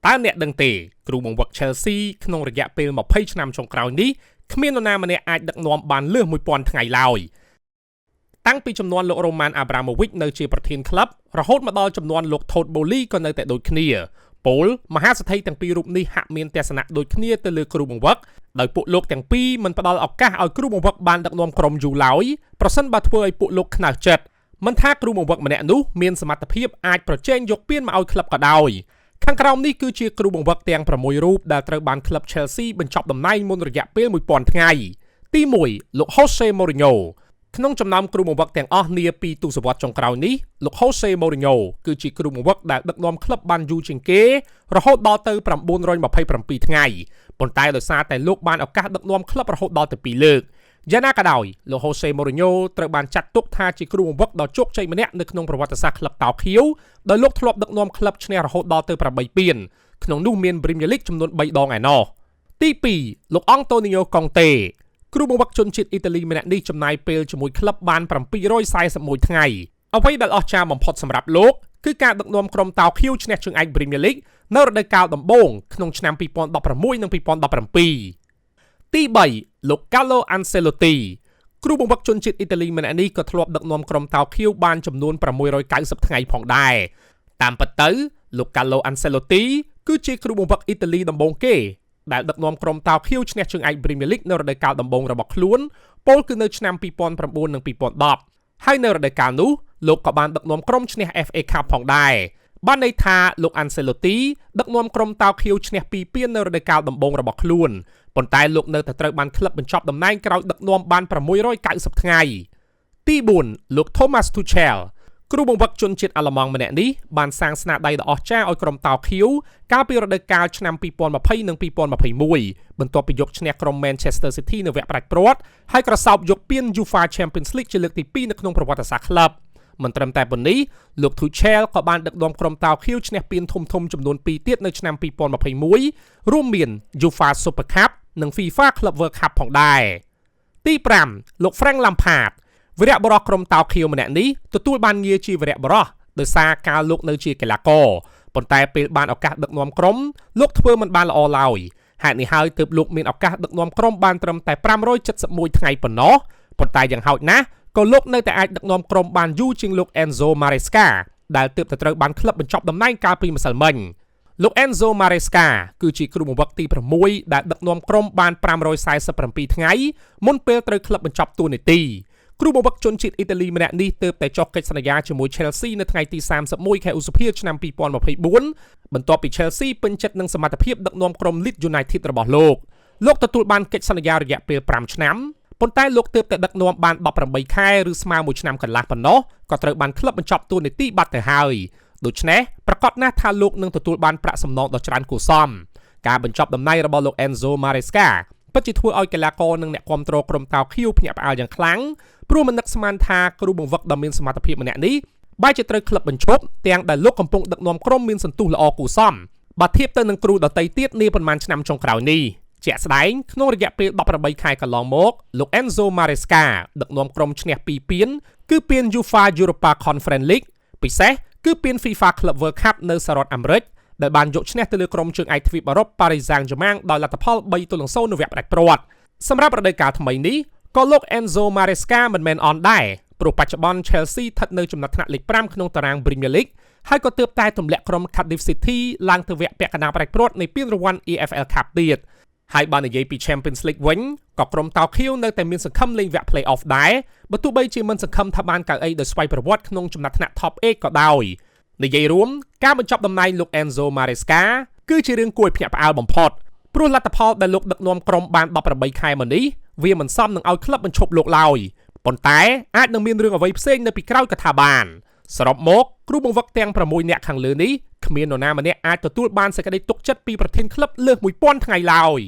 តើអ្នកដឹងទេគ្រូបង្វឹក Chelsea ក្នុងរយៈពេល20ឆ្នាំចុងក្រោយនេះគ្មាននរណាម្នាក់អាចដឹកនាំបានលើស 1000 ថ្ងៃឡើយតាំងពីចំនួនលោក Roman Abramovich នៅជាប្រធានក្លឹបរហូតមកដល់ចំនួនលោក Todd Boehly ក៏នៅតែដូចគ្នាពលមហាសេដ្ឋីទាំងពីររូបនេះហាក់មានទស្សនៈដូចគ្នាទៅលើគ្រូបង្វឹកដោយពួកលោកទាំងពីរមិនផ្ដល់ឱកាសឲ្យគ្រូបង្វឹកបានដឹកនាំក្រុមយូរឡើយប្រសិនបើធ្វើឲ្យពួកលោកខ្នើសចិត្តមិនថាគ្រូបង្វឹកម្នាក់នោះមានសមត្ថភាពអាចប្រជែងយកពានមកឲ្យក្លឹបក៏ដោយខាងក្រោមនេះគឺជាគ្រូបង្វឹកទាំង6រូបដែលត្រូវបានក្លឹប Chelsea បញ្ចប់តំណែងមុនរយៈពេល 1000 ថ្ងៃទី1លោក Jose Mourinho ក្នុងចំណោមគ្រូបង្វឹកទាំងអស់នាពីទសវត្សរ៍ចុងក្រោយនេះលោក Jose Mourinho គឺជាគ្រូបង្វឹកដែលដឹកនាំក្លឹបបានយូរជាងគេរហូតដល់ទៅ927ថ្ងៃប៉ុន្តែដោយសារតែលោកបានឱកាសដឹកនាំក្លឹបរហូតដល់ទៅ2លើកយ៉ាងណាក៏ដោយលោក Jose Mourinho ត្រូវបានចាត់ទុកថាជាគ្រូបង្វឹកដ៏ជោគជ័យម្នាក់នៅក្នុងប្រវត្តិសាស្ត្រក្លឹបតោខៀវដោយលោកធ្លាប់ដឹកនាំក្លឹបឈ្នះរហូតដល់ទៅ8ពានក្នុងនោះមាន Premier League ចំនួន3ដងឯណោះទី2លោក Antonio Conte គ្រូបង្វឹកជនជាតិអ៊ីតាលីម្នាក់នេះចំណាយពេលជាមួយក្លឹបបាន741ថ្ងៃអ្វីដែលអស្ចារ្យបំផុតសម្រាប់លោកគឺការដឹកនាំក្រុមតោខៀវឈ្នះជើងឯក Premier League នៅរដូវកាលដំបូងក្នុងឆ្នាំ2016និង2017ទី3លោក Carlo Ancelotti គ្រូបង្វឹកជនជាតិអ៊ីតាលីម្នាក់នេះក៏ធ្លាប់ដឹកនាំក្រុមតោខៀវបានចំនួន690ថ្ងៃផងដែរតាមពិតទៅលោក Carlo Ancelotti គឺជាគ្រូបង្វឹកអ៊ីតាលីដំបូងគេដែលដឹកនាំក្រុមតោខៀវឈ្នះជើងឯក Premier League នៅរដូវកាលដំបូងរបស់ខ្លួនពោលគឺនៅឆ្នាំ2009និង2010ហើយនៅរដូវកាលនោះលោកក៏បានដឹកនាំក្រុមឈ្នះ FA Cup ផងដែរបានន័យថាលោក Ancelotti ដឹកនាំក្រុមតោខៀវឈ្នះ2ពាននៅរដូវកាលដំបូងរបស់ខ្លួនប៉ុន្តែលោកនៅតែត្រូវបានក្លឹបបញ្ចប់តំណែងក្រោយដឹកនាំបាន690ថ្ងៃទី4លោក Thomas Tuchel គ្រូបង្វឹកជនជាតិអាល្លឺម៉ង់ម្នាក់នេះបានសាងស្នាដៃដ៏អស្ចារ្យឲ្យក្រុមតោខៀវកាលពីរដូវកាលឆ្នាំ2020និង2021បន្ទាប់ពីយកឈ្នះក្រុម Manchester City នៅវគ្គផ្ដាច់ព្រាត់ហើយក្រសោបយកពាន UEFA Champions League ជាលើកទី2នៅក្នុងប្រវត្តិសាស្ត្រក្លឹបមិនត្រឹមតែប៉ុណ្នេះលោក Tuchel ក៏បានដឹកនាំក្រុមតោខៀវឈ្នះពានធំៗចំនួន2ទៀតនៅឆ្នាំ2021រួមមាន UEFA Super Cup និង FIFA Club World Cup ផងដែរទី5លោក Frank Lampard វីរៈបុរសក្រុមតោខៀវម្នាក់នេះទទួលបានងារជាវីរៈបុរសដោយសារការលោកនៅជាកីឡាករប៉ុន្តែពេលបានឱកាសដឹកនាំក្រុមលោកធ្វើមិនបានល្អឡើយហេតុនេះហើយទើបលោកមានឱកាសដឹកនាំក្រុមបានត្រឹមតែ571ថ្ងៃប៉ុណ្ណោះប៉ុន្តែយ៉ាងហោចណាស់ក៏លោកនៅតែអាចដឹកនាំក្រុមបានយូរជាងលោក Enzo Maresca ដែលទើបតែត្រូវបានក្លឹបបញ្ចប់តំណែងកាលពីម្សិលមិញលោក Enzo Maresca គឺជាគ្រូបង្វឹកទី6ដែលដឹកនាំក្រុមបាន547ថ្ងៃមុនពេលត្រូវក្លឹបបញ្ចប់តួនាទីគ្រូបង្វឹកជនជាតិអ៊ីតាលីម្នាក់នេះទើបតែចុះកិច្ចសន្យាជាមួយ Chelsea នៅថ្ងៃទី31ខែឧសភាឆ្នាំ2024បន្ទាប់ពី Chelsea ពេញចិត្តនឹងសមត្ថភាពដឹកនាំក្រុម Leeds United របស់លោកទទួលបានកិច្ចសន្យារយៈពេល5ឆ្នាំប៉ុន្តែលោកទើបតែដឹកនាំបាន18ខែឬស្មើមួយឆ្នាំកន្លះប៉ុណ្ណោះក៏ត្រូវបានក្លឹបបញ្ចប់តួនាទីបាត់ទៅហើយដូច្នេះប្រកាសណាស់ថាលោកនឹងទទួលបានប្រាក់សំណងដ៏ច្រើនគួរសមការបញ្ចប់តំណែងរបស់លោក Enzo Maresca ពិតជាធ្វើឲ្យកីឡាករនិងអ្នកគាំទ្រក្រុមតោខៀវភ្ញាក់ផ្អើលយ៉ាងខ្លាំងព្រោះមិននឹកស្មានថាគ្រូបង្វឹកដ៏មានសមត្ថភាពម្នាក់នេះបែរជាត្រូវក្លឹបបញ្ឈប់ទាំងដែលលោកកំពុងដឹកនាំក្រុមមានសន្ទុះល្អគួរសមបើធៀបទៅនឹងគ្រូដទៃទៀតនាប៉ុន្មានឆ្នាំចុងក្រោយនេះជាក់ស្ដែងក្នុងរយៈពេល18ខែកន្លងមកលោក Enzo Maresca ដឹកនាំក្រុមឈ្នះ2ពានគឺពាន UEFA Europa Conference League ពិសេសគឺពាន FIFA Club World Cup នៅសហរដ្ឋអាមេរិកដែលបានយកឈ្នះទៅលើក្រុមជើងឯកទ្វីបអឺរ៉ុប Paris Saint-Germain ដោយលទ្ធផល 3-0 នៅវគ្គផ្ដាច់ព្រាត់សម្រាប់រដូវកាលថ្មីនេះក៏លោក Enzo Maresca មិនមែនអន់ដែរព្រោះបច្ចុប្បន្ន Chelsea ស្ថិតនៅចំណាត់ថ្នាក់លេខ5ក្នុងតារាង Premier League ហើយក៏ទើបតែទម្លាក់ក្រុម Cardiff City ឡើងទៅវគ្គពាក់កណ្ដាលផ្ដាច់ព្រាត់នៃពានរង្វាន់ EFL Cup ទៀតហើយបើនិយាយពី Champions League វិញក៏ក្រុមតោខៀវនៅតែមានសង្ឃឹមលេងវគ្គ Play-off ដែរបើទោះបីជាមិនសង្ឃឹមថាបានកៅអីដោយស្វ័យប្រវត្តិក្នុងចំណាត់ថ្នាក់ Top 8ក៏ដោយនិយាយរួមការបញ្ចប់តំណែងលោក Enzo Maresca គឺជារឿងគួរឲ្យភ្ញាក់ផ្អើលបំផុតព្រោះលទ្ធផលដែលលោកដឹកនាំក្រុមបាន18ខែមកនេះវាមិនសមនឹងឲ្យក្លឹបបញ្ឈប់លោកឡើយប៉ុន្តែអាចនឹងមានរឿងអ្វីផ្សេងនៅពីក្រោយក៏ថាបានសរុបមកគ្រូបង្វឹកទាំង6នាក់ខាងលើនេះគ្មាននរណាម្នាក់អាចទទួលបានសេចក្តីទុកចិត្តពីប្រធានក្លឹបលើស 1000 ថ្ងៃឡើយ